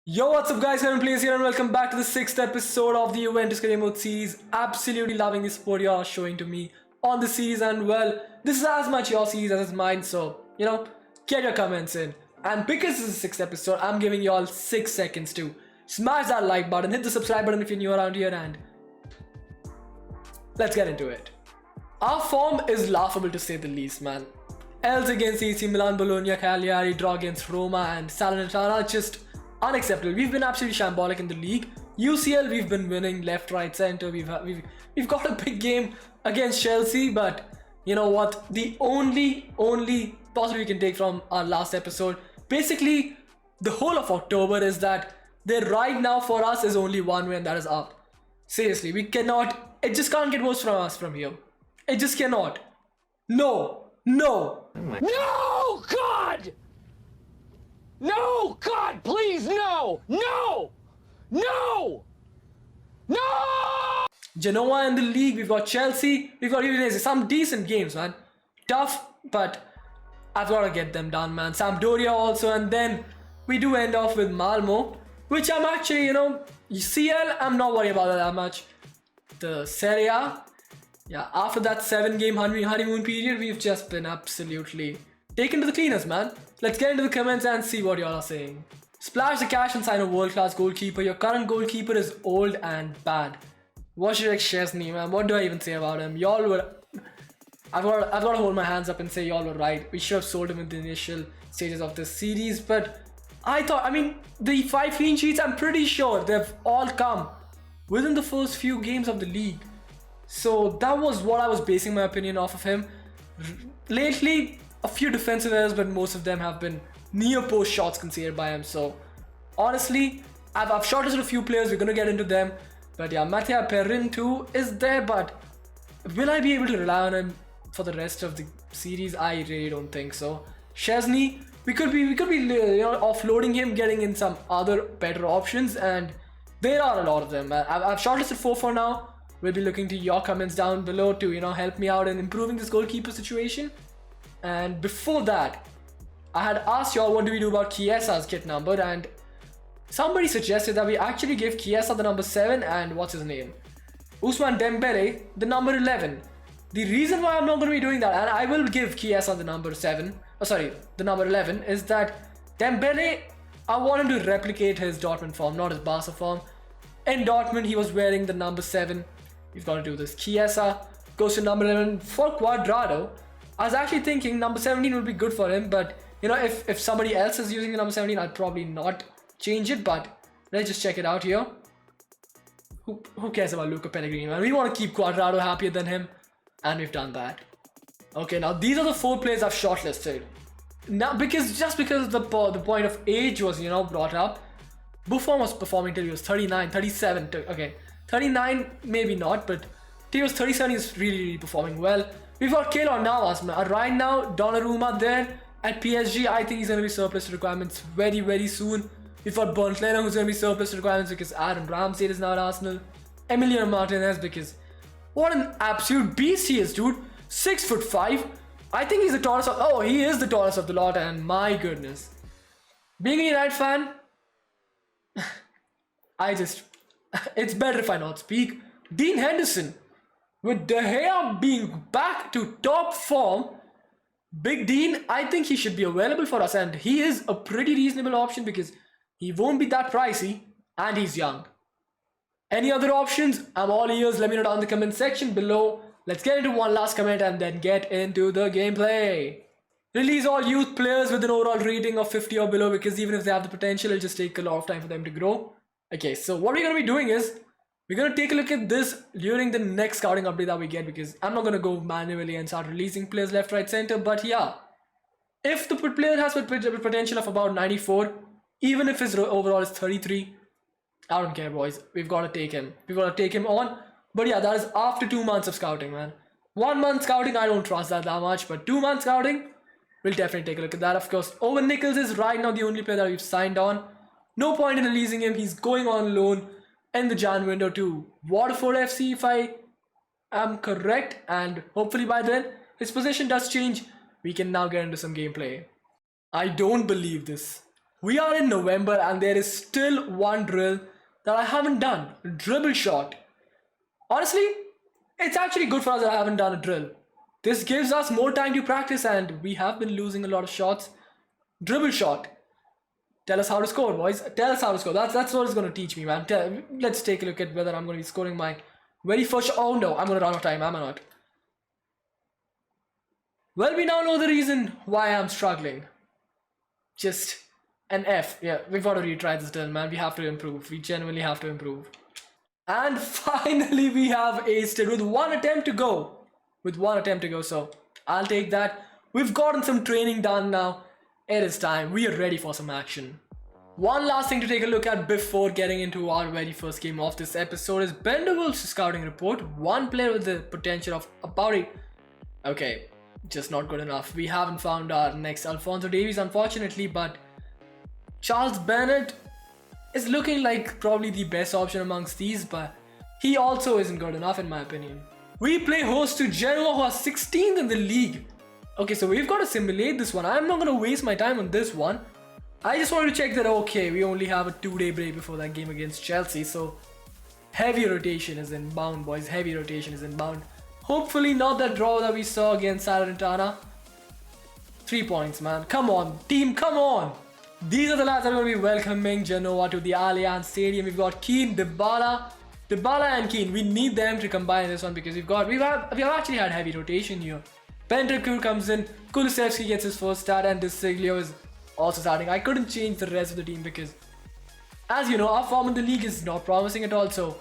Yo, what's up guys, KaranPlays here and welcome back to the 6th episode of the Juventus Career Mode series. Absolutely loving the support you're showing to me on the series, and well, this is as much your series as it's mine, so, get your comments in. And because this is the 6th episode, I'm giving you all 6 seconds to smash that like button, hit the subscribe button if you're new around here, and let's get into it. Our form is laughable to say the least, man. L's against AC Milan, Bologna, Cagliari, draw against Roma and Salernitana, just unacceptable. We've been absolutely shambolic in the league. UCL, we've been winning left, right, center. We've got a big game against Chelsea, but you know what? The only positive we can take from our last episode, basically the whole of October, is that there right now for us is only one win, that is up. Seriously, we cannot. It just can't get worse from us from here. It just cannot. No. No, God! No, God, please, no! No! No! No! Genoa in the league, we've got Chelsea, we've got Udinese, some decent games, man. Tough, but I've got to get them done, man. Sampdoria also, and then we do end off with Malmo, which I'm actually, CL, I'm not worried about that much. The Serie A, yeah, after that 7-game honeymoon period, we've just been absolutely taken to the cleaners, man. Let's get into the comments and see what y'all are saying. Splash the cash and sign a world-class goalkeeper. Your current goalkeeper is old and bad. Wojciech Szczesny, man. What do I even say about him? Y'all were... I've got to hold my hands up and say y'all were right. We should have sold him in the initial stages of this series, but the 5 clean sheets, I'm pretty sure they've all come within the first few games of the league. So that was what I was basing my opinion off of him. Lately, a few defensive errors, but most of them have been near post shots conceded by him. So honestly, I've shortlisted a few players. We're gonna get into them. But yeah, Mattia Perrin too is there, but will I be able to rely on him for the rest of the series? I really don't think so. Szczesny, we could be offloading him, getting in some other better options, and there are a lot of them. I've shortlisted 4 for now. We'll be looking to your comments down below to help me out in improving this goalkeeper situation. And before that, I had asked y'all what do we do about Chiesa's kit number, and somebody suggested that we actually give Chiesa the number 7 and what's his name, Ousmane Dembele, the number 11. The reason why I'm not going to be doing that, and I will give Chiesa the number 11, is that Dembele, I want him to replicate his Dortmund form, not his Barca form. In Dortmund, he was wearing the number 7. We've got to do this. Chiesa goes to number 11 for Cuadrado. I was actually thinking number 17 would be good for him, but if somebody else is using the number 17, I'd probably not change it, but let's just check it out here. Who cares about Luca Pellegrini, man? We want to keep Cuadrado happier than him, and we've done that. Okay, now these are the 4 players I've shortlisted. Now, because the point of age was, brought up, Buffon was performing till he was 39, 37, okay. 39 maybe not, but till he was 37 he's really performing well. We've got Keylor Navas, man. Right now, Donnarumma there at PSG. I think he's going to be surplus to requirements very soon. We've got Bernd Leno, who's going to be surplus to requirements because Aaron Ramsey is now at Arsenal. Emiliano Martinez, because what an absolute beast he is, dude. 6'5". I think he's the tallest of... he is the tallest of the lot, and my goodness. Being a United fan, it's better if I not speak. Dean Henderson, with De Gea being back to top form, Big Dean, I think he should be available for us, and he is a pretty reasonable option because he won't be that pricey and he's young. Any other options? I'm all ears. Let me know down in the comment section below. Let's get into one last comment and then get into the gameplay. Release all youth players with an overall rating of 50 or below, because even if they have the potential, it'll just take a lot of time for them to grow. Okay, so what we're going to be doing is we're going to take a look at this during the next scouting update that we get, because I'm not going to go manually and start releasing players left, right, center. But yeah, if the player has a potential of about 94, even if his overall is 33, I don't care, boys. We've got to take him. We've got to take him on. But yeah, that is after 2 months of scouting, man. 1 month scouting, I don't trust that much. But 2 months scouting, we'll definitely take a look at that. Of course, Owen Nichols is right now the only player that we've signed on. No point in releasing him. He's going on loan in the Jan window to Waterford FC, if I am correct. And hopefully by then, his position does change. We can now get into some gameplay. I don't believe this. We are in November and there is still one drill that I haven't done. Dribble shot. Honestly, it's actually good for us that I haven't done a drill. This gives us more time to practice and we have been losing a lot of shots. Dribble shot. Tell us how to score, boys. Tell us how to score. That's what it's going to teach me, man. Let's take a look at whether I'm going to be scoring my very first shot. Oh no, I'm going to run out of time, am I not? Well, we now know the reason why I'm struggling. Just an F. Yeah, we've got to retry this drill, man. We have to improve. We genuinely have to improve. And finally, we have aced it with one attempt to go. So I'll take that. We've gotten some training done now. It is time. We are ready for some action. One last thing to take a look at before getting into our very first game of this episode is Benderwolf's scouting report. One player with the potential of about it. Okay, just not good enough. We haven't found our next Alphonso Davies, unfortunately, but Charles Bennett is looking like probably the best option amongst these, but he also isn't good enough in my opinion. We play host to Genoa, who are 16th in the league. Okay, so we've got to simulate this one. I'm not going to waste my time on this one. I just wanted to check that, okay, we only have a 2-day break before that game against Chelsea, so heavy rotation is inbound, boys. Heavy rotation is inbound. Hopefully not that draw that we saw against Salernitana. 3 points, man. Come on, team, come on. These are the lads that are going to be welcoming Genoa to the Allianz Stadium. We've got Keane, Dybala and Keane. We need them to combine this one because we've actually had heavy rotation here. Bentancur comes in, Kulusevski gets his first start, and De Sciglio is also starting. I couldn't change the rest of the team because, as you know, our form in the league is not promising at all. So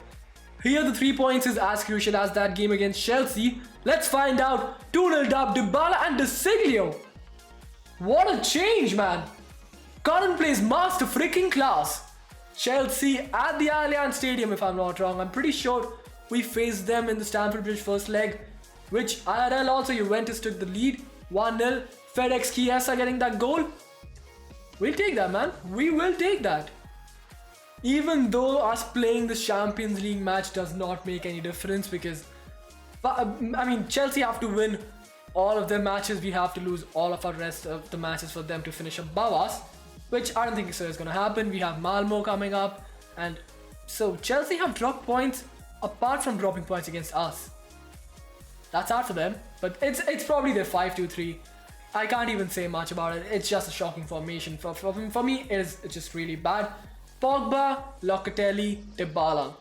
here the 3 points is as crucial as that game against Chelsea. Let's find out. 2-0 dub, Dybala and De Sciglio. What a change, man. KaranPlays master freaking class. Chelsea at the Allianz Stadium, if I'm not wrong. I'm pretty sure we faced them in the Stamford Bridge first leg, which IRL also Juventus took the lead. 1-0. FedEx Chiesa getting that goal. We'll take that, man. We will take that. Even though us playing the Champions League match does not make any difference because, I mean, Chelsea have to win all of their matches. We have to lose all of our rest of the matches for them to finish above us, which I don't think so is going to happen. We have Malmo coming up, and so Chelsea have dropped points apart from dropping points against us. That's hard for them, but it's probably their 5-2-3. I can't even say much about it. It's just a shocking formation. For me, it's just really bad. Pogba, Locatelli, Dybala.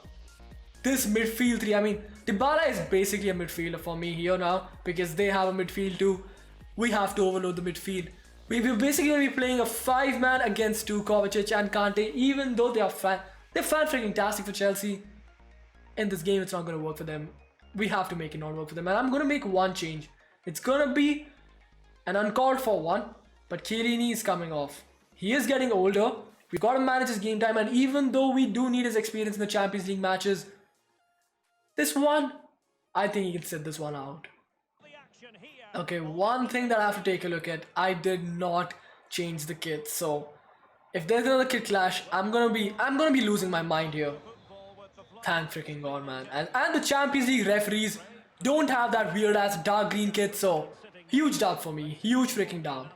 This midfield three, I mean, Dybala is basically a midfielder for me here now because they have a midfield too. We have to overload the midfield. We're basically going to be playing a 5-man against 2 Kovacic and Kante, even though they're fan-freaking-tastic for Chelsea. In this game, it's not going to work for them. We have to make it not work for them. And I'm going to make one change. It's going to be an uncalled for one, but Chiellini is coming off. He is getting older. We got to manage his game time, and even though we do need his experience in the Champions League matches, this one, I think he can sit this one out. Okay, one thing that I have to take a look at, I did not change the kit, so if there's another kit clash, I'm gonna be losing my mind here. Thank freaking God, man. And the Champions League referees don't have that weird ass dark green kit, so huge dub for me. Huge freaking dub.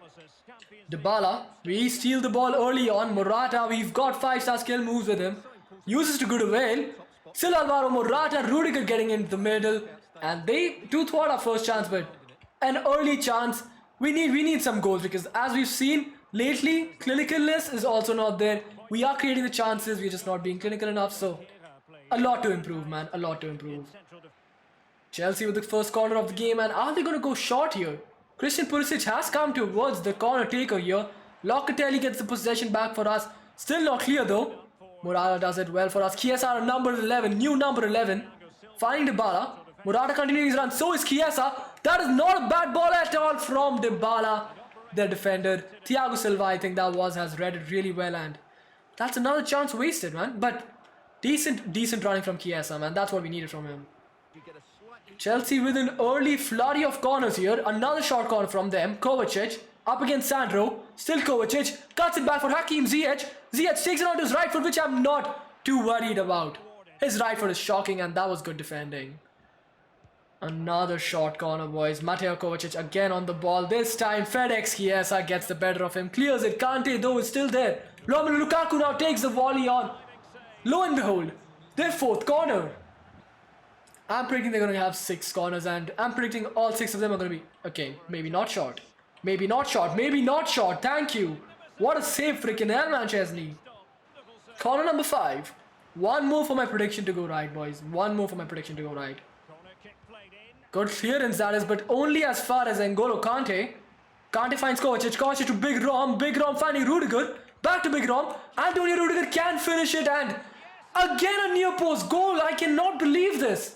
Dybala, we steal the ball early on. Morata, we've got 5-star skill moves with him. Uses to good avail. Still Alvaro Morata, Rudiger getting into the middle. And they do thwart our first chance, but an early chance. We need some goals because as we've seen lately, clinicalness is also not there. We are creating the chances, we're just not being clinical enough, so a lot to improve, man. A lot to improve. Chelsea with the first corner of the game, and are they going to go short here? Christian Pulisic has come towards the corner taker here. Locatelli gets the possession back for us. Still not clear though. Morata does it well for us. Chiesa number 11, new number 11. Finding Dybala. Morata continuing his run, so is Chiesa. That is not a bad ball at all from Dybala. Their defender, Thiago Silva, I think that has read it really well, and that's another chance wasted, man. But decent running from Chiesa, man. That's what we needed from him. Chelsea with an early flurry of corners here. Another short corner from them. Kovacic up against Sandro. Still Kovacic. Cuts it back for Hakim Ziyech. Ziyech takes it onto his right foot, which I'm not too worried about. His right foot is shocking, and that was good defending. Another short corner, boys. Mateo Kovacic again on the ball. This time, FedEx Chiesa gets the better of him. Clears it. Kante, though, is still there. Romelu Lukaku now takes the volley on. Lo and behold, their fourth corner. I'm predicting they're going to have 6 corners, and I'm predicting all 6 of them are going to be... Okay, maybe not short. Maybe not short. Maybe not short. Thank you. What a save, freaking hell, man, Chesney. Corner number 5. One more for my prediction to go right, boys. One more for my prediction to go right. Good clearance, that is, but only as far as N'Golo Kante. Kante finds Kovacic. Kovacic to Big Rom. Big Rom finding Rudiger. Back to Big Rom. Antonio Rudiger can finish it, and again a near post goal. I cannot believe this.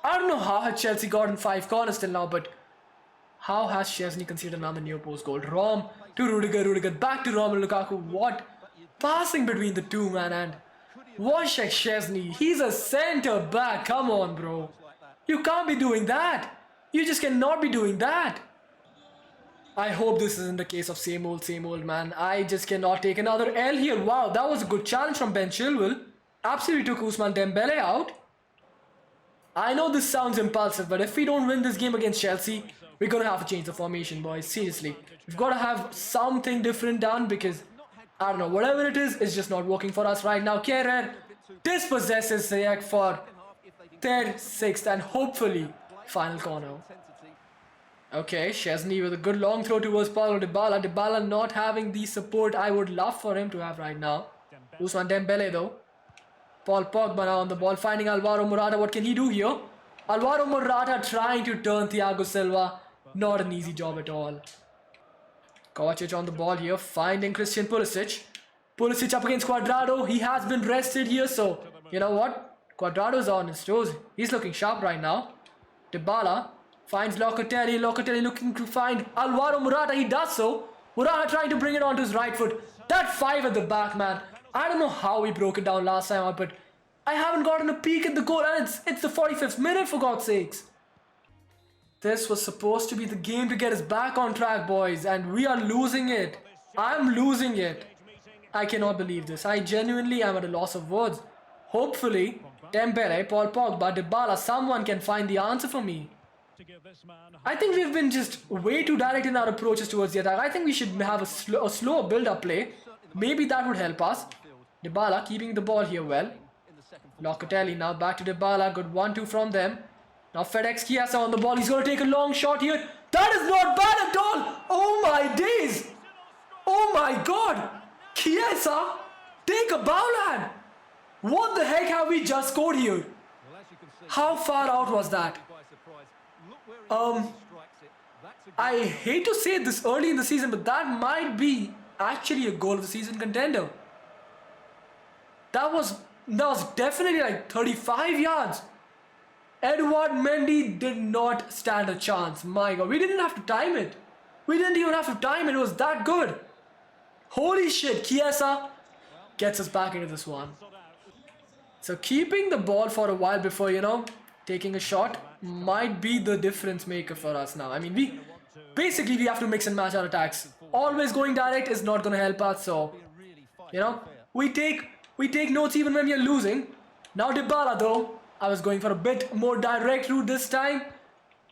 I don't know how has Chelsea gotten 5 corners till now, but how has Chesney conceded another near post goal? Rom to Rudiger. Rudiger back to Romelu Lukaku. What passing between the two, man, and Wojciech Szczesny. He's a centre back. Come on, bro. You can't be doing that. You just cannot be doing that. I hope this isn't the case of same old, man. I just cannot take another L here. Wow, that was a good challenge from Ben Chilwell. Absolutely took Ousmane Dembele out. I know this sounds impulsive, but if we don't win this game against Chelsea, we're going to have to change the formation, boys. Seriously. We've got to have something different done because, I don't know, whatever it is, it's just not working for us right now. Kehrer dispossesses Ziyech for 3rd, 6th, and hopefully final corner. Okay, Szczesny with a good long throw towards Paulo Dybala. Dybala not having the support I would love for him to have right now. Ousmane Dembele though. Paul Pogba now on the ball, finding Alvaro Morata. What can he do here? Alvaro Morata trying to turn Thiago Silva. Not an easy job at all. Kovacic on the ball here, finding Christian Pulisic. Pulisic up against Cuadrado. He has been rested here, so you know what? Cuadrado's on his toes. He's looking sharp right now. Dybala finds Locatelli. Locatelli looking to find Alvaro Morata. He does so. Morata trying to bring it onto his right foot. That 5 at the back, man. I don't know how we broke it down last time out, but I haven't gotten a peek at the goal, and it's the 45th minute, for God's sakes. This was supposed to be the game to get us back on track, boys, and we are losing it. I'm losing it. I cannot believe this. I genuinely am at a loss of words. Hopefully, Dembele, Paul Pogba, Dybala, someone can find the answer for me. I think we've been just way too direct in our approaches towards the attack. I think we should have a slower build-up play. Maybe that would help us. Dybala keeping the ball here well. Locatelli now back to Dybala. Good 1-2 from them. Now FedEx Chiesa on the ball. He's going to take a long shot here. That is not bad at all. Oh my days. Oh my god. Chiesa, take a bow, lad. What the heck have we just scored here? How far out was that? I hate to say it this early in the season, but that might be actually a goal of the season contender. That was definitely like 35 yards. Edouard Mendy did not stand a chance. My god, we didn't have to time it. We didn't even have to time it. It was that good. Holy shit, Chiesa gets us back into this one. So keeping the ball for a while before, you know, taking a shot might be the difference maker for us now. I mean, we have to mix and match our attacks. Always going direct is not going to help us. So, you know, we take notes even when we are losing. Now Dybala though, I was going for a bit more direct route this time.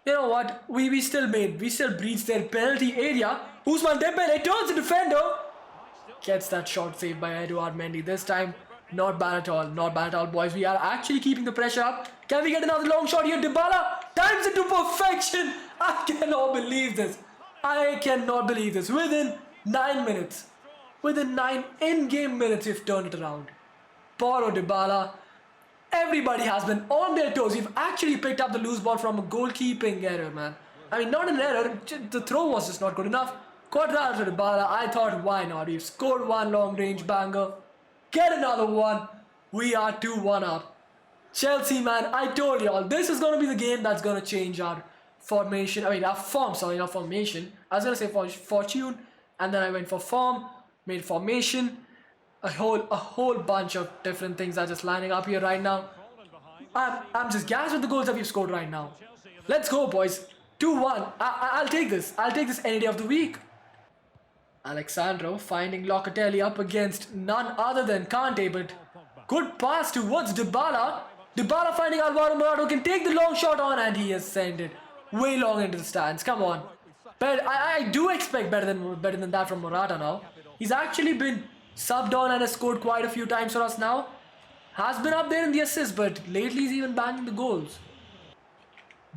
You know what? We still breached their penalty area. Ousmane Dembele turns the defender. Gets that shot saved by Edouard Mendy this time. Not bad at all. Not bad at all, boys. We are actually keeping the pressure up. Can we get another long shot here? Dybala times it to perfection. I cannot believe this. I cannot believe this. Within 9 minutes. Within 9 in-game minutes, we've turned it around. Paulo Dybala. Everybody has been on their toes. We've actually picked up the loose ball from a goalkeeping error, man. I mean, not an error. The throw was just not good enough. Cuadrado to Dybala. I thought, why not? We've scored one long-range banger. Get another one. We are 2-1 up. Chelsea, man, I told y'all, this is going to be the game that's going to change our formation. I mean, our form, sorry, not formation. I was going to say fortune, and then I went for form, made formation. A whole bunch of different things are just lining up here right now. I'm just gassed with the goals that we've scored right now. Let's go, boys. 2-1. I'll take this. I'll take this any day of the week. Alexandro finding Locatelli up against none other than Kante, but good pass towards Dybala. Dybala finding Alvaro Morata, who can take the long shot on, and he has sent it way long into the stands. Come on. But I do expect better than that from Morata now. He's actually been subbed on and has scored quite a few times for us now. Has been up there in the assists, but lately he's even banging the goals.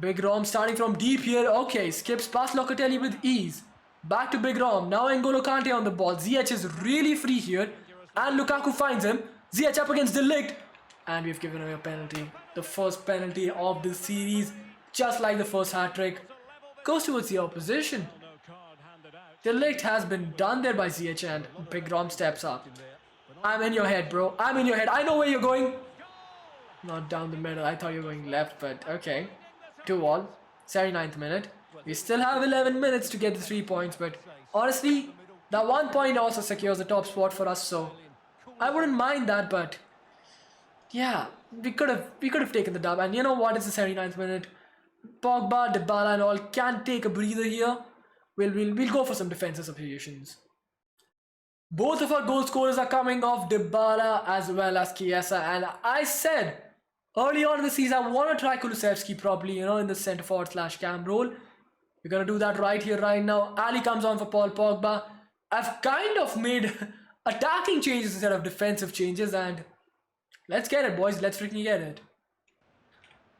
Big Rom starting from deep here. Okay, skips past Locatelli with ease. Back to Big Rom. Now N'Golo Kante on the ball. Ziyech is really free here. And Lukaku finds him. Ziyech up against De Ligt. And we've given away a penalty. The first penalty of the series. Just like the first hat-trick. Goes towards the opposition. De Ligt has been done there by Ziyech and Big Rom steps up. I'm in your head, bro. I'm in your head. I know where you're going. Not down the middle. I thought you were going left, but okay. 2-all. 79th minute. We still have 11 minutes to get the 3 points, but honestly, that 1 point also secures the top spot for us, so I wouldn't mind that, but yeah, we could have taken the dub. And you know what? It's the 79th minute. Pogba, Dybala and all can take a breather here. We'll go for some defensive substitutions. Both of our goal scorers are coming off, Dybala as well as Chiesa, and I said early on in the season I want to try Kulusevski probably, in the centre forward / cam role. We're gonna do that right here, right now. Ali comes on for Paul Pogba. I've kind of made attacking changes instead of defensive changes, and let's get it, boys. Let's freaking get it.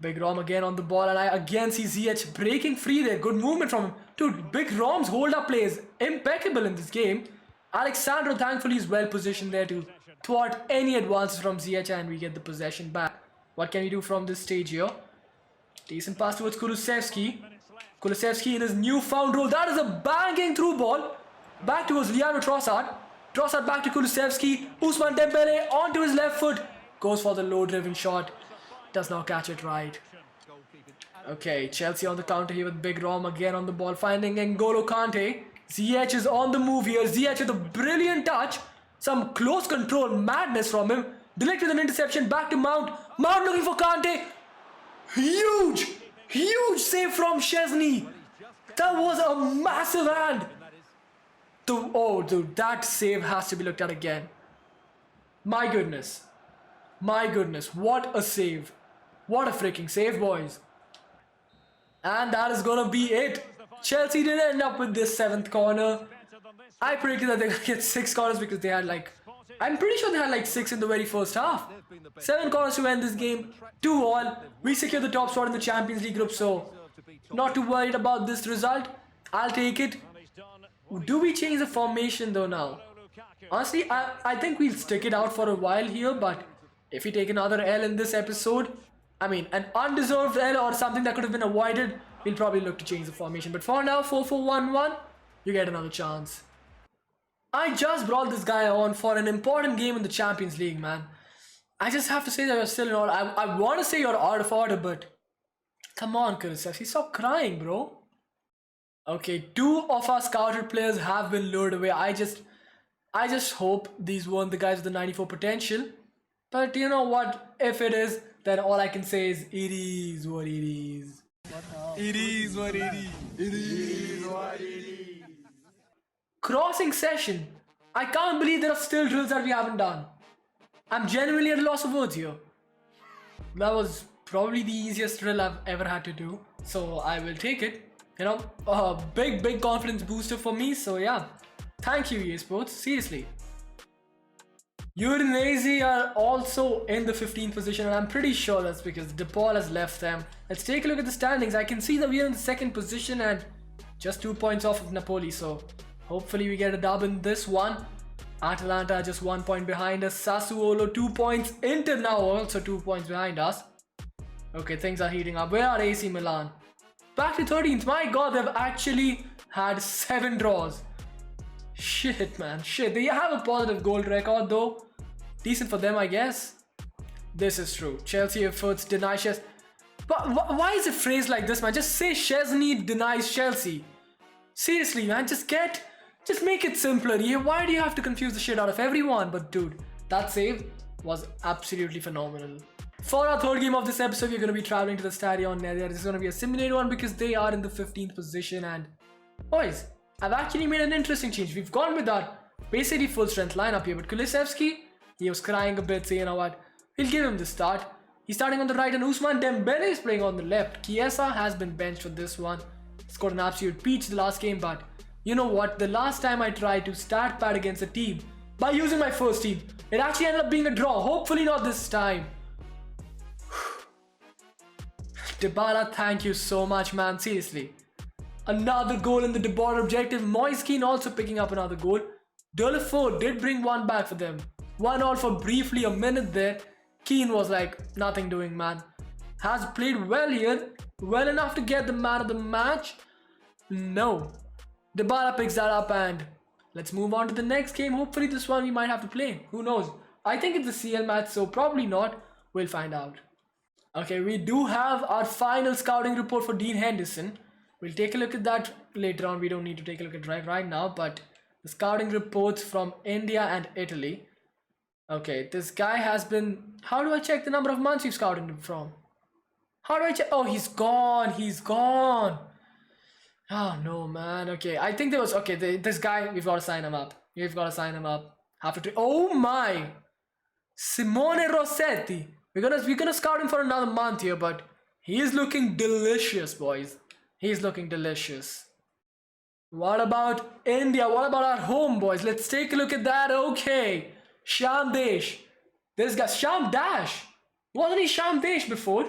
Big Rom again on the ball, and I again see Ziyech breaking free there. Good movement from him. Dude, Big Rom's hold-up play is impeccable in this game. Alexandro thankfully is well positioned there to thwart any advances from Ziyech, and we get the possession back. What can we do from this stage here? Decent pass towards Kulusevski. Kulusevski in his newfound role. That is a banging through ball. Back towards Leandro Trossard. Trossard back to Kulusevski. Ousmane Dembele onto his left foot. Goes for the low-driven shot. Does not catch it right. Okay, Chelsea on the counter here with Big Rom again on the ball. Finding N'Golo Kante. Ziyech is on the move here. Ziyech with a brilliant touch. Some close control madness from him. De Ligt with an interception. Back to Mount. Mount looking for Kante. Huge save from Szczesny. That was a massive hand. Dude, that save has to be looked at again. My goodness. What a save. What a freaking save, boys. And that is gonna be it. Chelsea did end up with this 7th corner. I predicted that they would get 6 corners because they had I'm pretty sure they had 6 in the very first half. 7 corners to end this game. 2-all. We secure the top spot in the Champions League group, so not too worried about this result. I'll take it. Do we change the formation though now? Honestly, I think we'll stick it out for a while here, but if we take another L in this episode, an undeserved L or something that could have been avoided, we'll probably look to change the formation. But for now, 4-4-1-1, you get another chance. I just brought this guy on for an important game in the Champions League, man. I just have to say that you're still in order. I want to say you're out of order, but come on, Kulusevski, stop crying, bro. Okay, 2 of our scouted players have been lured away. I just hope these weren't the guys with the 94 potential. But you know what? If it is, then all I can say is it is what it is. It is what it is. It is what it is. Crossing session. I can't believe there are still drills that we haven't done. I'm genuinely at a loss of words here. That was probably the easiest drill I've ever had to do, so I will take it. A big confidence booster for me, so yeah. Thank you, EA Sports, seriously. Udinese are also in the 15th position, and I'm pretty sure that's because DePaul has left them. Let's take a look at the standings. I can see that we are in the 2nd position and just 2 points off of Napoli, so hopefully we get a dub in this one. Atalanta just 1 point behind us. Sassuolo 2 points. Inter now also 2 points behind us. Okay, things are heating up. Where are AC Milan? Back to 13th. My god, they've actually had 7 draws. Shit, man. Shit. They have a positive goal record though. Decent for them, I guess. This is true. Chelsea efforts deny Szczesny. But why is it phrased like this, man? Just say Szczesny denies Chelsea. Seriously, man. Just make it simpler. Why do you have to confuse the shit out of everyone? But dude, that save was absolutely phenomenal. For our 3rd game of this episode, we're going to be traveling to the Stadion Nerja. This is going to be a simulated one because they are in the 15th position. And boys, I've actually made an interesting change. We've gone with that basically full strength lineup here. But Kulusevski, he was crying a bit, so you know what? We'll give him the start. He's starting on the right and Ousmane Dembele is playing on the left. Chiesa has been benched for this one. Scored an absolute peach the last game, but you know what? The last time I tried to start pad against a team by using my first team, it actually ended up being a draw. Hopefully not this time. Dybala, thank you so much, man. Seriously. Another goal in the Dybala objective. Moise Kean also picking up another goal. Delafort did bring one back for them. 1-1 for briefly a minute there. Keane was like nothing doing, man. Has played well here. Well enough to get the man of the match? No. Dybala picks that up and let's move on to the next game. Hopefully this one we might have to play. Who knows? I think it's a CL match, so probably not. We'll find out. Okay, we do have our final scouting report for Dean Henderson. We'll take a look at that later on. We don't need to take a look at it right now, but the scouting reports from India and Italy. Okay, this guy has been... How do I check the number of months we've scouted him from? How do I check? Oh, he's gone. He's gone. Oh, no, man. Okay, I think there was... Okay, this guy, we've got to sign him up. We've got to sign him up. Have to... Oh, my. Simone Rossetti. We're gonna scout him for another month here, but he is looking delicious, boys. He's looking delicious. What about India? What about our home, boys? Let's take a look at that. Okay. Sham Desh. This guy, Sham Dash. Wasn't he Sham Desh before?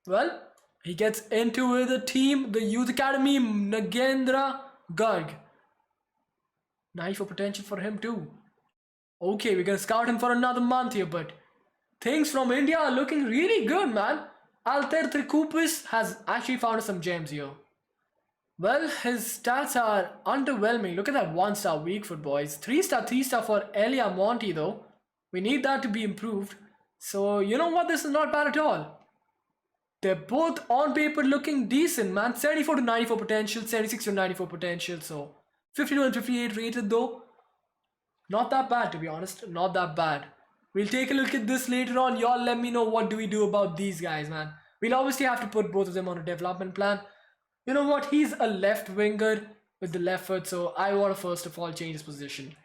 Well, he gets into the team, the youth academy, Nagendra Garg. 94 potential for him too. Okay, we're gonna scout him for another month here, but things from India are looking really good, man. Alter Trikoupis has actually found some gems here. Well, his stats are underwhelming. Look at that 1-star weak foot, boys. 3-star for Elia Monti though. We need that to be improved. So, you know what? This is not bad at all. They're both on paper looking decent, man. 74 to 94 potential, 76 to 94 potential. So, 52 and 58 rated though. Not that bad, to be honest. Not that bad. We'll take a look at this later on. Y'all let me know what do we do about these guys, man. We'll obviously have to put both of them on a development plan. You know what? He's a left winger with the left foot, so I want to first of all change his position.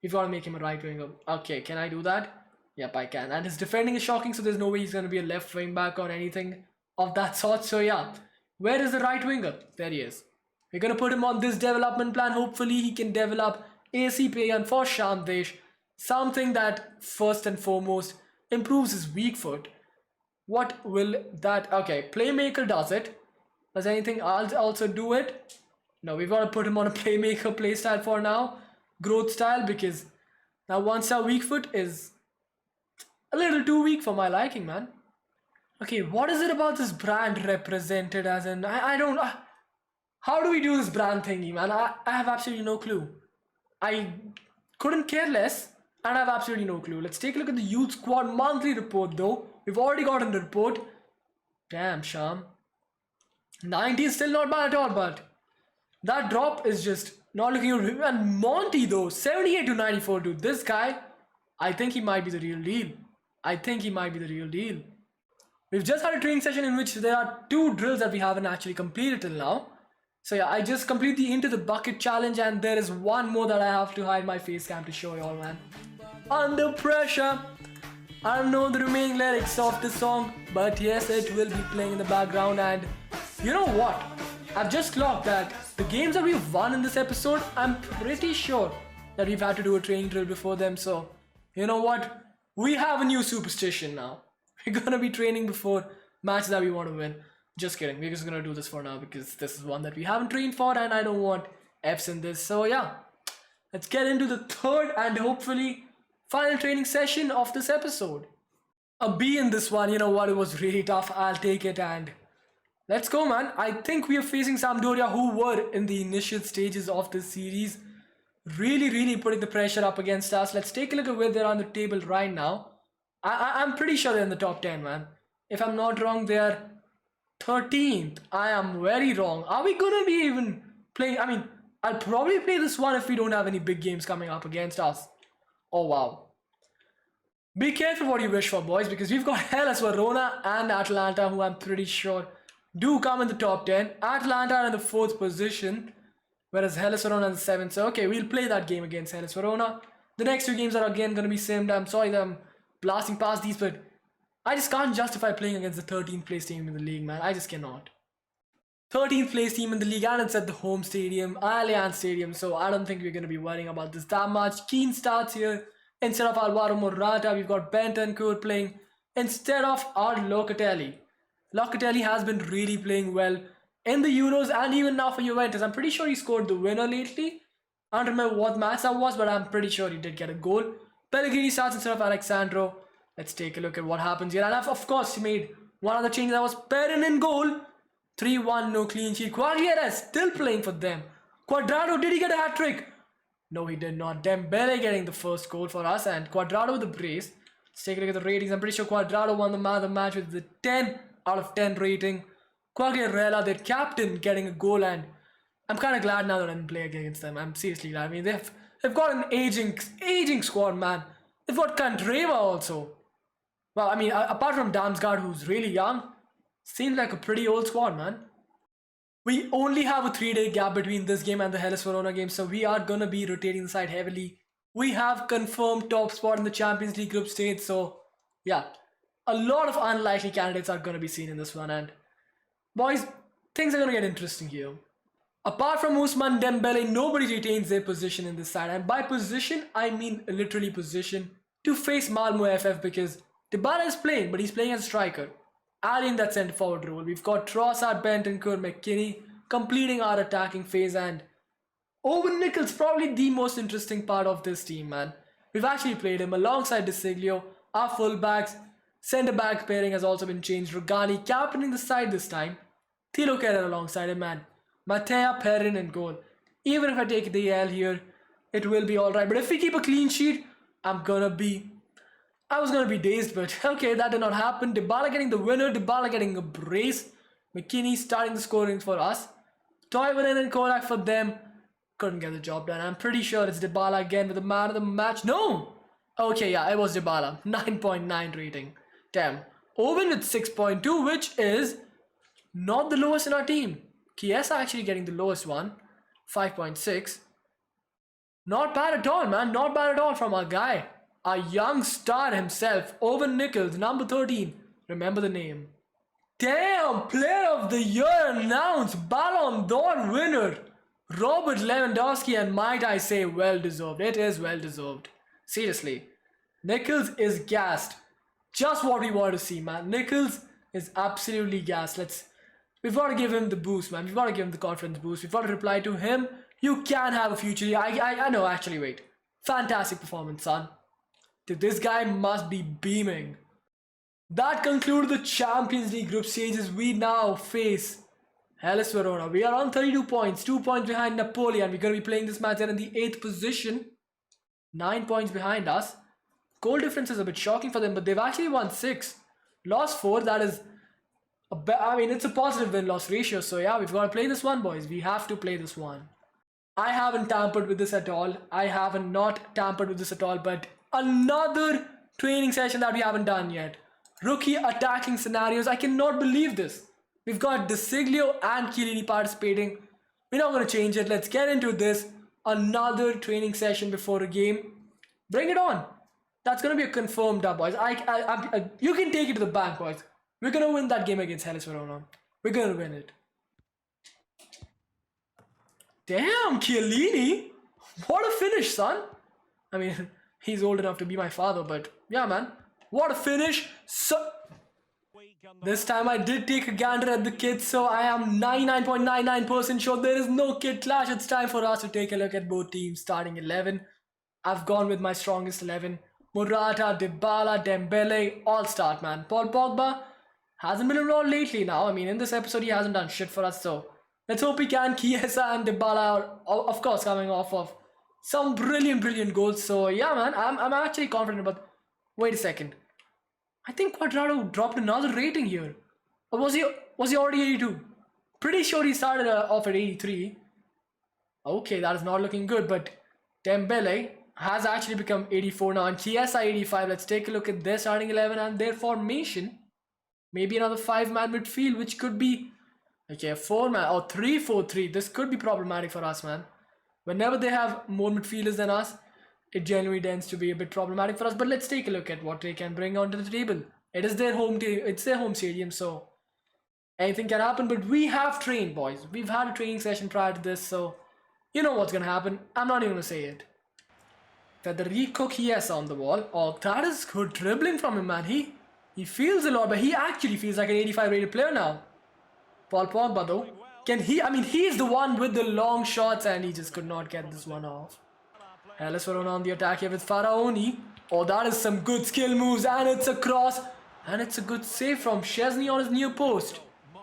We've got to make him a right winger. Okay, can I do that? Yep, I can. And his defending is shocking, so there's no way he's going to be a left wing back or anything of that sort. So yeah, where is the right winger? There he is. We're going to put him on this development plan. Hopefully he can develop AC Payan for Shamdesh. Something that first and foremost improves his weak foot. What will that... Okay, Playmaker does it. Does anything else also do it? No, we've got to put him on a Playmaker playstyle for now. Growth style, because now 1-star weak foot is a little too weak for my liking, man. Okay, what is it about this brand represented as in... I don't... how do we do this brand thingy, man? I have absolutely no clue. I couldn't care less. And I have absolutely no clue. Let's take a look at the Youth Squad monthly report though. We've already gotten the report. Damn, Sham. 90 is still not bad at all, but that drop is just not looking good. And Monty though, 78 to 94, dude. This guy, I think he might be the real deal. I think he might be the real deal. We've just had a training session in which there are 2 drills that we haven't actually completed till now. So yeah, I just completed the Into the Bucket challenge and there is one more that I have to hide my face cam to show you all, man. Under Pressure. I don't know the remaining lyrics of the song, but yes, it will be playing in the background. And you know what? I've just clocked that the games that we've won in this episode, I'm pretty sure that we've had to do a training drill before them. So, you know what? We have a new superstition now. We're gonna be training before matches that we want to win. Just kidding. We're just gonna do this for now because this is one that we haven't trained for and I don't want F's in this. So yeah, let's get into the third and hopefully final training session of this episode. A B in this one, you know what, it was really tough. I'll take it and let's go, man. I think we are facing Sampdoria, who were in the initial stages of this series really putting the pressure up against us. Let's take a look at where they're on the table right now. I'm pretty sure they're in the top 10, man. If I'm not wrong, they're 13th. I am very wrong. Are we gonna be even playing? I mean, I'll probably play this one if we don't have any big games coming up against us. Oh wow. Be careful what you wish for, boys, because we've got Hellas Verona and Atalanta, who I'm pretty sure do come in the top 10. Atalanta are in the 4th position, whereas Hellas Verona is the 7th. So okay, we'll play that game against Hellas Verona. The next 2 games are again gonna be simmed. I'm sorry that I'm blasting past these, but I just can't justify playing against the 13th place team in the league, man. I just cannot. 13th place team in the league, and it's at the home stadium, Allianz Stadium, so I don't think we're going to be worrying about this that much. Keane starts here. Instead of Alvaro Morata, we've got Bentancur playing instead of our Locatelli. Locatelli has been really playing well in the Euros and even now for Juventus. I'm pretty sure he scored the winner lately. I don't remember what match that was, but I'm pretty sure he did get a goal. Pellegrini starts instead of Alexandro. Let's take a look at what happens here. And of course, he made one of the changes. That was Perin in goal. 3-1, no clean sheet. Quagliarella still playing for them. Cuadrado, did he get a hat-trick? No, he did not. Dembele getting the first goal for us, and Cuadrado with the brace. Let's take a look at the ratings. I'm pretty sure Cuadrado won the man of the match with the 10 out of 10 rating. Quagliarella, their captain, getting a goal, and I'm kind of glad now that I didn't play against them. I'm seriously glad. I mean, they've got an aging squad, man. They've got Candreva also. Well, I mean, apart from Damsgaard, who's really young, seems like a pretty old squad, man. We only have a 3-day gap between this game and the Hellas Verona game, so we are gonna be rotating the side heavily. We have confirmed top spot in the Champions League group stage, so yeah, a lot of unlikely candidates are gonna be seen in this one. And boys, things are gonna get interesting here. Apart from Ousmane Dembele, nobody retains their position in this side, and by position I mean literally position to face Malmo FF, because Dybala is playing, but he's playing as a striker. Ali in that centre forward role. We've got Trossard, Bentancur, McKinney completing our attacking phase, and Owen Nichols, probably the most interesting part of this team, man. We've actually played him alongside De Siglio, our fullbacks. Centre back pairing has also been changed. Rugani captaining the side this time. Thilo Kehrer alongside him, man. Matteo Perin in goal. Even if I take the L here, it will be alright. But if we keep a clean sheet, I was gonna be dazed, but okay, that did not happen. Dybala getting the winner, Dybala getting a brace. McKinney starting the scoring for us. Toivonen and Kolak for them. Couldn't get the job done. I'm pretty sure it's Dybala again with the man of the match. No! Okay, yeah, it was Dybala. 9.9 rating. Damn. Owen with 6.2, which is not the lowest in our team. Chiesa actually getting the lowest one. 5.6. Not bad at all, man. Not bad at all from our guy. Our young star himself, Owen Nichols, number 13. Remember the name. Damn, player of the year announced. Ballon d'Or winner. Robert Lewandowski, and might I say well deserved. It is well deserved. Seriously. Nichols is gassed. Just what we want to see, man. Nichols is absolutely gassed. We've got to give him the boost, man. We've got to give him the confidence boost. We've got to reply to him. You can have a future. I know, actually, wait. Fantastic performance, son. Dude, this guy must be beaming. That concluded the Champions League group stages. We now face Hellas Verona. We are on 32 points, 2 points behind Napoli, and we're going to be playing this match. They're in the 8th position, 9 points behind us. Goal difference is a bit shocking for them, but they've actually won 6, lost 4. That is, it's a positive win-loss ratio. So yeah, we've got to play this one, boys. We have to play this one. I haven't tampered with this at all. I haven't not tampered with this at all, but another training session that we haven't done yet. Rookie attacking scenarios. I cannot believe this. We've got De Siglio and Chiellini participating. We're not going to change it. Let's get into this. Another training session before a game. Bring it on. That's going to be a confirmed dub, boys. You can take it to the bank, boys. We're going to win that game against Hellas Verona. We're going to win it. Damn, Chiellini. What a finish, son. I mean, he's old enough to be my father, but yeah, man. What a finish. So this time I did take a gander at the kids, so I am 99.99% sure there is no kid clash. It's time for us to take a look at both teams starting 11. I've gone with my strongest 11. Morata, Dybala, Dembele, all start, man. Paul Pogba hasn't been involved lately now. I mean, in this episode he hasn't done shit for us, so let's hope he can. Chiesa and Dybala are, of course, coming off of some brilliant goals. So yeah, man, I'm actually confident about. Wait a second. I think Cuadrado dropped another rating here. Or was he already 82? Pretty sure he started off at 83. Okay, that is not looking good, but Dembele has actually become 84 now, and Chiesa 85. Let's take a look at their starting 11 and their formation. Maybe another 5-man midfield, which could be okay, a 4-man or 3-4-3. This could be problematic for us, man. Whenever they have more midfielders than us, it generally tends to be a bit problematic for us. But let's take a look at what they can bring onto the table. It is their home team. It's their home stadium, so anything can happen. But we have trained, boys. We've had a training session prior to this, so you know what's gonna happen. I'm not even gonna say it. Federico Chiesa on the ball. Oh, that is good dribbling from him, man. He feels a lot, but he actually feels like an 85 rated player now. Paul Pogba though. Can he? I mean, he's the one with the long shots, and he just could not get this one off. Hellas Verona on the attack here with Faraoni. Oh, that is some good skill moves, and it's a cross. And it's a good save from Szczesny on his near post.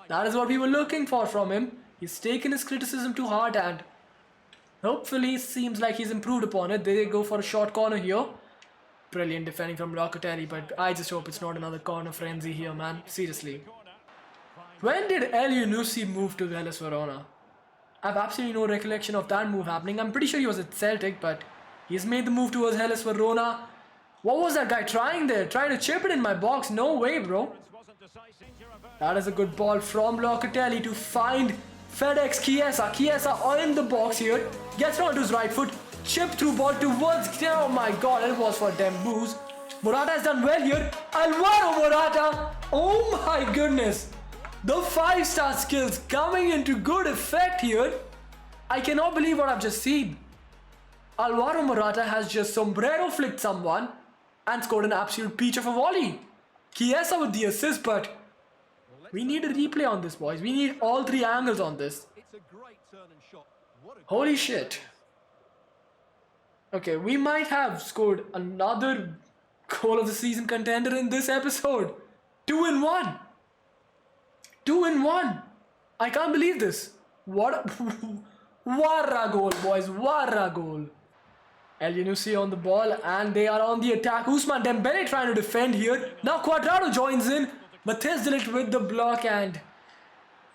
That is what we were looking for from him. He's taken his criticism to heart, and hopefully it seems like he's improved upon it. They go for a short corner here. Brilliant defending from Locatelli, but I just hope it's not another corner frenzy here, man. Seriously. When did El Yunusi move to Hellas Verona? I have absolutely no recollection of that move happening. I'm pretty sure he was at Celtic, but he's made the move towards Hellas Verona. What was that guy trying there? Trying to chip it in my box? No way, bro. That is a good ball from Locatelli to find FedEx Chiesa. Chiesa in the box here. Gets onto his right foot. Chip through ball towards... Oh my god, it was for Dembouz. Morata has done well here. Alvaro Morata. Oh my goodness. The 5-star skills coming into good effect here. I cannot believe what I've just seen. Alvaro Morata has just sombrero flicked someone and scored an absolute peach of a volley. Chiesa with the assist, but we need a replay on this, boys. We need all 3 angles on this. Holy shit. Okay, we might have scored another goal of the season contender in this episode. 2 in 1. 2 in 1. I can't believe this. What a goal, boys. What a goal. El Yunusi on the ball, and they are on the attack. Ousmane Dembele trying to defend here. Now Cuadrado joins in. Matthias de Ligt with the block, and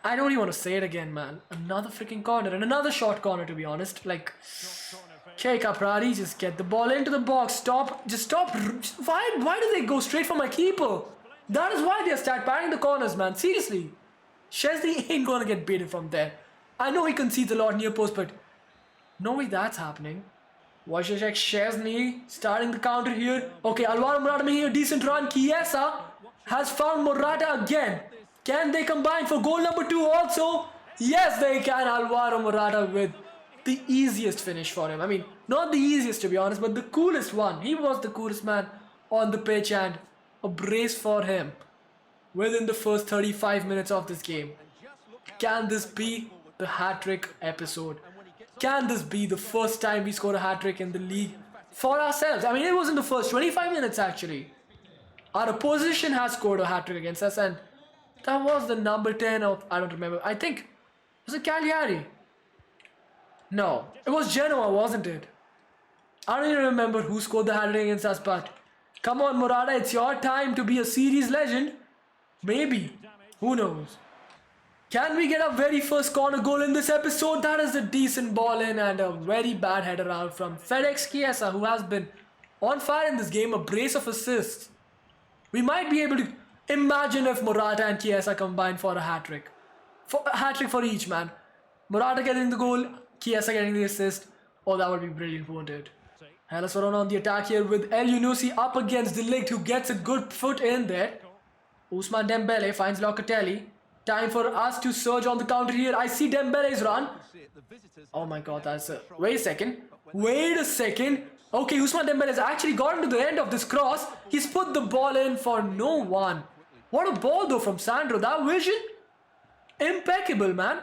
I don't even want to say it again, man. Another freaking corner, and another short corner, to be honest. Like, okay, Caprari, just get the ball into the box. Stop. Just stop. Why do they go straight for my keeper? That is why they start parrying the corners, man. Seriously. Szczesny ain't gonna get baited from there. I know he concedes a lot near post, but no way that's happening. Wojciech Szczesny starting the counter here. Okay, Alvaro Morata making a decent run. Chiesa has found Morata again. Can they combine for goal number 2 also? Yes, they can. Alvaro Morata with the easiest finish for him. I mean, not the easiest to be honest, but the coolest one. He was the coolest man on the pitch, and a brace for him within the first 35 minutes of this game. Can this be the hat-trick episode? Can this be the first time we score a hat-trick in the league for ourselves? I mean, it was in the first 25 minutes actually. Our opposition has scored a hat-trick against us, and that was the number 10 of, I don't remember. I think, was it Cagliari? No, it was Genoa, wasn't it? I don't even remember who scored the hat-trick against us, but come on, Morata, it's your time to be a series legend. Maybe. Who knows? Can we get our very first corner goal in this episode? That is a decent ball in, and a very bad header out from FedEx Chiesa, who has been on fire in this game. A brace of assists. We might be able to imagine if Morata and Chiesa combine for a hat-trick. For a hat-trick for each, man. Morata getting the goal, Chiesa getting the assist. Oh, that would be brilliant, won't it? Hellas Verona on the attack here with El Yunusi up against de Ligt, who gets a good foot in there. Ousmane Dembele finds Locatelli. Time for us to surge on the counter here. I see Dembele's run. Oh my god, that's a... Wait a second. Wait a second. Okay, Ousmane Dembele has actually gotten to the end of this cross. He's put the ball in for no one. What a ball though from Sandro. That vision? Impeccable, man.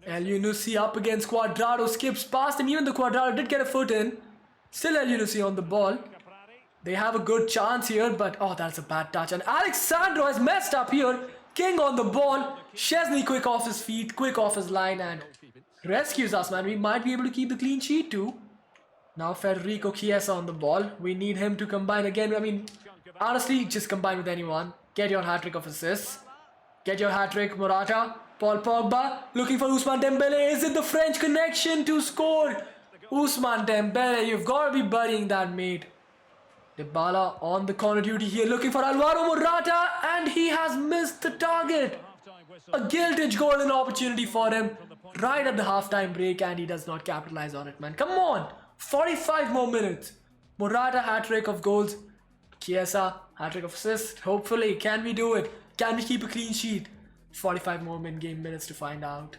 El Yunusi up against Cuadrado. Skips past him. Even the Cuadrado did get a foot in. Still El Yunusi on the ball. They have a good chance here, but oh, that's a bad touch. And Alex Sandro has messed up here. King on the ball. Szczesny quick off his feet, quick off his line, and rescues us, man. We might be able to keep the clean sheet too. Now Federico Chiesa on the ball. We need him to combine again. I mean, honestly, just combine with anyone. Get your hat-trick of assists. Get your hat-trick, Morata. Paul Pogba looking for Ousmane Dembele. Is it the French connection to score? Ousmane Dembele, you've got to be burying that, mate. Dybala on the corner duty here, looking for Alvaro Morata, and he has missed the target. A guilty golden opportunity for him right at the halftime break, and he does not capitalize on it, man. Come on, 45 more minutes. Morata hat-trick of goals. Chiesa, hat-trick of assists. Hopefully, can we do it? Can we keep a clean sheet? 45 more mid-game minutes to find out.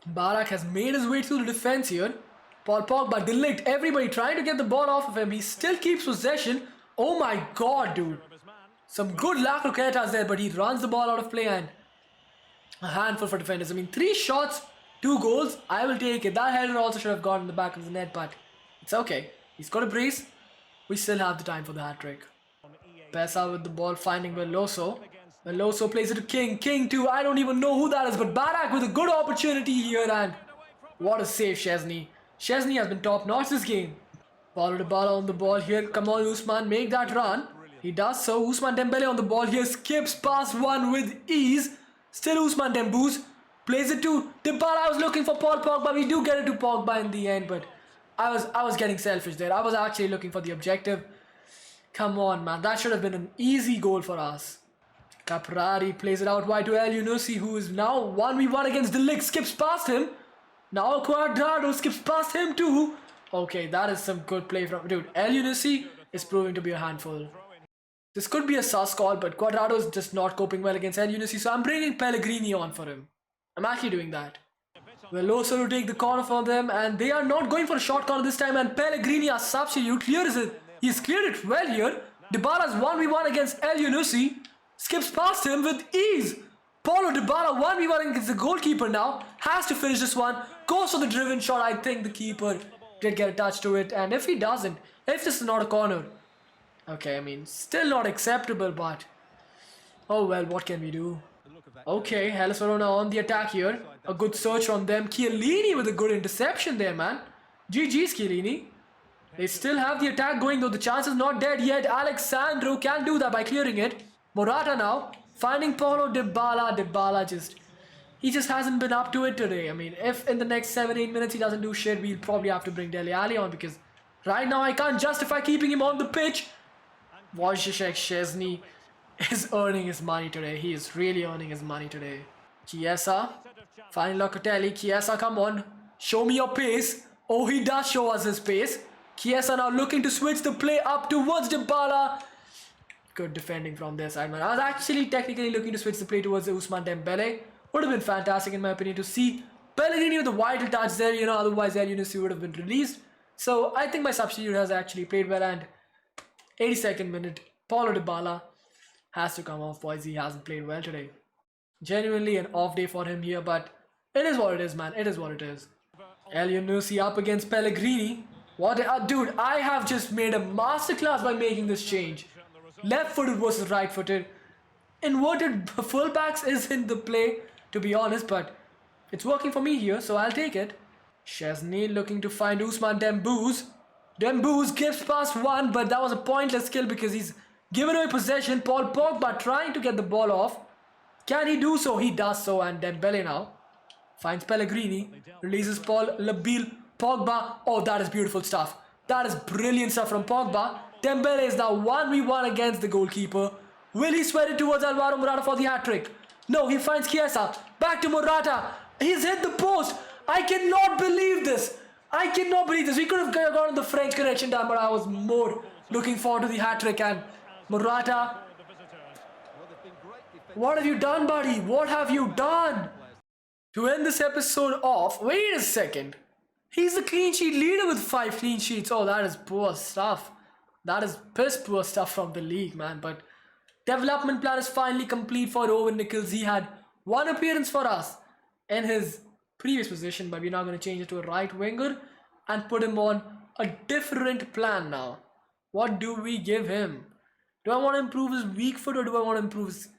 Barak has made his way through the defense here. Paul Pogba, De Ligt, everybody trying to get the ball off of him. He still keeps possession. Oh my god, dude. Some good La Croquetas there, but he runs the ball out of play and a handful for defenders. I mean, 3 shots, 2 goals. I will take it. That header also should have gone in the back of the net, but it's okay. He's got a brace. We still have the time for the hat-trick. Pesa with the ball, finding Veloso. Veloso plays it to King. King too. I don't even know who that is, but Barak with a good opportunity here, and what a save, Szczesny. Szczesny has been top-notch this game. Paulo Dybala on the ball here. Come on, Usman, make that run. He does so. Usman Dembele on the ball here. Skips past one with ease. Still Usman Dembele. Plays it to Dybala. I was looking for Paul Pogba. We do get it to Pogba in the end, but I was getting selfish there. I was actually looking for the objective. Come on, man. That should have been an easy goal for us. Caprari plays it out wide to El Yunusi, who is now 1v1 against De Ligt. Skips past him. Now Cuadrado skips past him too. Okay, that is some good play from... Dude, El Yunusi is proving to be a handful. This could be a sus call, but Cuadrado is just not coping well against El Yunusi, so I'm bringing Pellegrini on for him. I'm actually doing that. Veloso to take the corner for them, and they are not going for a short corner this time, and Pellegrini as substitute clears it. He's cleared it well here. Dybala's 1v1 against El Yunusi. Skips past him with ease. Paulo Dybala 1v1 against the goalkeeper now. Has to finish this one. Goes for the driven shot. I think the keeper did get a touch to it, and if he doesn't, if this is not a corner, okay, I mean, still not acceptable, but oh well, what can we do? Okay, Hellas Verona on the attack here. A good search from them. Chiellini with a good interception there, man. GG's Chiellini. They still have the attack going, though the chance is not dead yet. Alexandro can do that by clearing it. Morata now finding Paulo Dybala. Dybala he just hasn't been up to it today. I mean, if in the next 7-8 minutes he doesn't do shit, we'll probably have to bring Dele Alli on, because right now I can't justify keeping him on the pitch. Wojciech Szczesny is earning his money today. He is really earning his money today. Chiesa finding Locatelli. Chiesa, come on, show me your pace. Oh, he does show us his pace. Chiesa now looking to switch the play up towards Dybala. Good defending from their side, man. I was actually technically looking to switch the play towards Ousmane Dembele. Would have been fantastic in my opinion to see Pellegrini with a vital touch there, you know, otherwise El Yunusi would have been released. So I think my substitute has actually played well, and 82nd minute, Paulo Dybala has to come off, boys. He hasn't played well today. Genuinely an off day for him here, but it is what it is, man. It is what it is. El Yunusi up against Pellegrini. What dude, I have just made a masterclass by making this change. Left-footed versus right-footed. Inverted fullbacks is in the play, to be honest, but it's working for me here, so I'll take it. Szczesny looking to find Ousmane Dembele. Dembele gives past one, but that was a pointless kill because he's given away possession. Paul Pogba trying to get the ball off. Can he do so? He does so, and Dembele now finds Pellegrini. Releases Paul Labil. Pogba. Oh, that is beautiful stuff. That is brilliant stuff from Pogba. Dembele is now 1v1 against the goalkeeper. Will he sweat it towards Alvaro Morata for the hat-trick? No, he finds Chiesa. Back to Morata. He's hit the post. I cannot believe this. I cannot believe this. We could have gotten the French connection down, but I was more looking forward to the hat-trick. And Morata, what have you done, buddy? What have you done? To end this episode off, wait a second. He's the clean sheet leader with 5 clean sheets. Oh, that is poor stuff. That is piss poor stuff from the league, man. But development plan is finally complete for Owen Nichols. He had 1 appearance for us in his previous position, but we're now going to change it to a right winger and put him on a different plan now. What do we give him? Do I want to improve his weak foot, or do I want to improve his...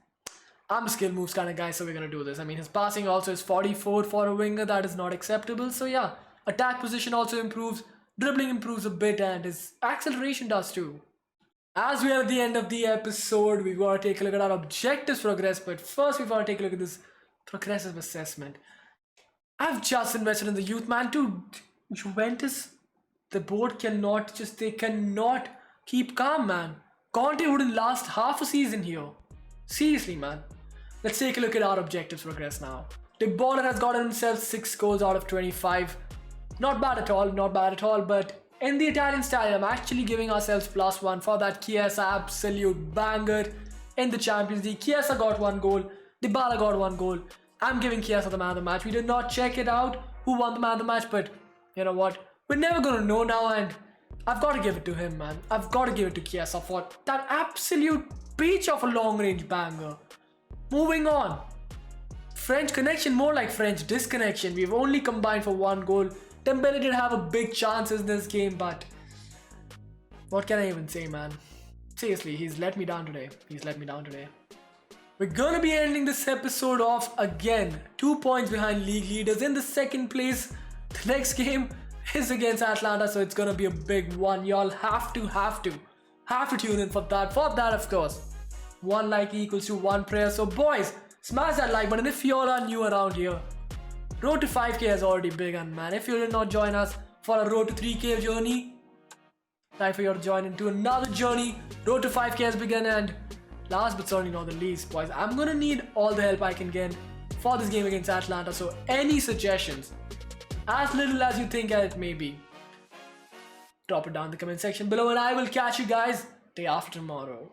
I'm a skill moves kind of guy, so we're going to do this. I mean, his passing also is 44 for a winger. That is not acceptable. So yeah, attack position also improves. Dribbling improves a bit, and his acceleration does too. As we are at the end of the episode, we've got to take a look at our objectives progress. But first, we've got to take a look at this progressive assessment. I've just invested in the youth, man. Dude, Juventus, the board cannot keep calm, man. Conte wouldn't last half a season here. Seriously, man. Let's take a look at our objectives progress now. The baller has gotten himself 6 goals out of 25. Not bad at all, but In the Italian style, I'm actually giving ourselves +1 for that Chiesa absolute banger in the Champions League. Chiesa got 1 goal, Dybala got 1 goal. I'm giving Chiesa the man of the match. We did not check it out who won the man of the match, but you know what? We're never gonna know now, and I've got to give it to him, man. I've got to give it to Chiesa for that absolute peach of a long-range banger. Moving on. French connection, more like French disconnection. We've only combined for 1 goal. Dembele did have a big chances in this game, but what can I even say, man? Seriously, he's let me down today. He's let me down today. We're gonna be ending this episode off again. 2 points behind league leaders in the second place. The next game is against Atlanta, so it's gonna be a big one. Y'all have to tune in for that. For that, of course, 1 like equals to 1 prayer. So boys, smash that like button if y'all are new around here. Road to 5k has already begun, man. If you did not join us for a road to 3k journey, time for you to join into another journey. Road to 5k has begun, and last but certainly not the least, boys, I'm gonna need all the help I can get for this game against Atlanta. So any suggestions, as little as you think it may be, drop it down in the comment section below, and I will catch you guys day after tomorrow.